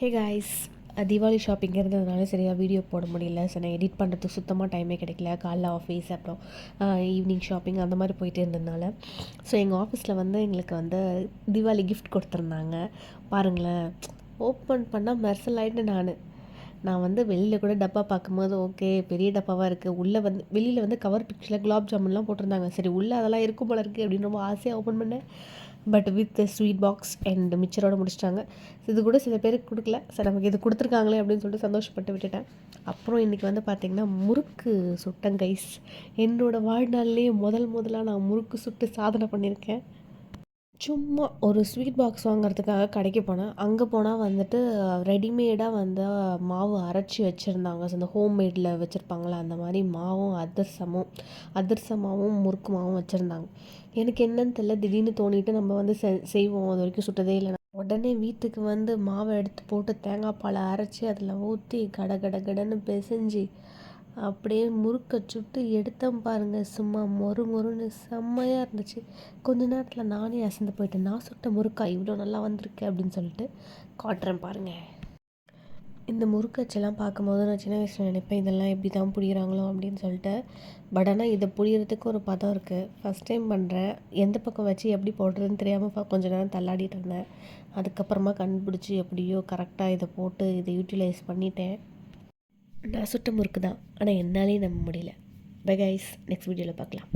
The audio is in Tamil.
ஹே காய்ஸ், தீபாவளி ஷாப்பிங் இருந்ததுனால சரியாக வீடியோ போட முடியல. ஸோ நான் எடிட் பண்ணுறதுக்கு சுத்தமாக டைமே கிடைக்கல. காலைல ஆஃபீஸ், அப்புறம் ஈவினிங் ஷாப்பிங் அந்த மாதிரி போயிட்டு இருந்ததுனால. ஸோ எங்கள் ஆஃபீஸில் வந்து எங்களுக்கு வந்து தீபாவளி கிஃப்ட் கொடுத்துருந்தாங்க. பாருங்களேன், ஓப்பன் பண்ணால் மெர்சல் ஆகிட்டு நான் வந்து வெளியில் கூட டப்பா பார்க்கும்போது ஓகே பெரிய டப்பாவாக இருக்குது. உள்ளே வந்து வெளியில் வந்து கவர் பிக்சரில் குலாப் ஜாமுன்லாம் போட்டிருந்தாங்க. சரி உள்ளே அதெல்லாம் இருக்கும் போல இருக்குது அப்படின்னு ரொம்ப ஆசையாக ஓப்பன் பண்ணேன். But with sweet box and மிக்சரோடு முடிச்சிட்டாங்க. இது கூட சில பேருக்கு கொடுக்கல. சரி நமக்கு இது கொடுத்துருக்காங்களே அப்படின்னு சொல்லிட்டு சந்தோஷப்பட்டு விட்டுட்டேன். அப்புறம் இன்றைக்கி வந்து பார்த்திங்கன்னா முறுக்கு சுட்டேன் கைஸ். என்னோடய வாழ்நாள்லேயே முதலாக நான் முறுக்கு சுட்டு சாதனை பண்ணியிருக்கேன். சும்மா ஒரு ஸ்வீட் பாக்ஸ் வாங்குறதுக்காக கடைக்கு போனேன். அங்கே போனால் வந்துட்டு ரெடிமேடாக வந்து மாவு அரைச்சி வச்சுருந்தாங்க. ஸோ இந்த ஹோம்மேடில் வச்சுருப்பாங்களே அந்த மாதிரி மாவும் அதிரசமாவும் முறுக்கு மாவும் வச்சுருந்தாங்க. எனக்கு என்னன்னு தெரியல, திடீர்னு தோணிட்டு நம்ம வந்து செய்வோம். அது வரைக்கும் சுட்டதே இல்லை. உடனே வீட்டுக்கு வந்து மாவை எடுத்து போட்டு தேங்காய் பாலை அரைச்சி அதில் ஊற்றி கடன்னு பிசைஞ்சு அப்படியே முறுக்கை சுட்டு எடுத்தேன் பாருங்கள். சும்மா மொறுன்னு செம்மையாக இருந்துச்சு. கொஞ்ச நேரத்தில் நானே அசந்து போயிட்டேன். நான் சுட்ட முறுக்கா இவ்வளோ நல்லா வந்திருக்கு அப்படின்னு சொல்லிட்டு காட்டுறேன் பாருங்கள். இந்த முறுக்கச்செல்லாம் பார்க்கும்போது நான் சின்ன வயசில் நினைப்பேன் இதெல்லாம் எப்படி தான் புரியுறாங்களோ அப்படின்னு சொல்லிட்டு. பட் ஆனால் இதை புரியறதுக்கு ஒரு பதம் இருக்குது. ஃபஸ்ட் டைம் பண்ணுறேன். எந்த பக்கம் வச்சு எப்படி போடுறதுன்னு தெரியாமல் கொஞ்ச நேரம் தள்ளாடிட்டு இருந்தேன். அதுக்கப்புறமா கண்டுபிடிச்சி எப்படியோ கரெக்டாக இதை போட்டு இதை யூட்டிலைஸ் பண்ணிட்டேன். நான் சுட்ட முறுக்கு தான், ஆனால் என்னாலேயும் நம்ப முடியல. பை கைஸ், நெக்ஸ்ட் வீடியோவில் பார்க்கலாம்.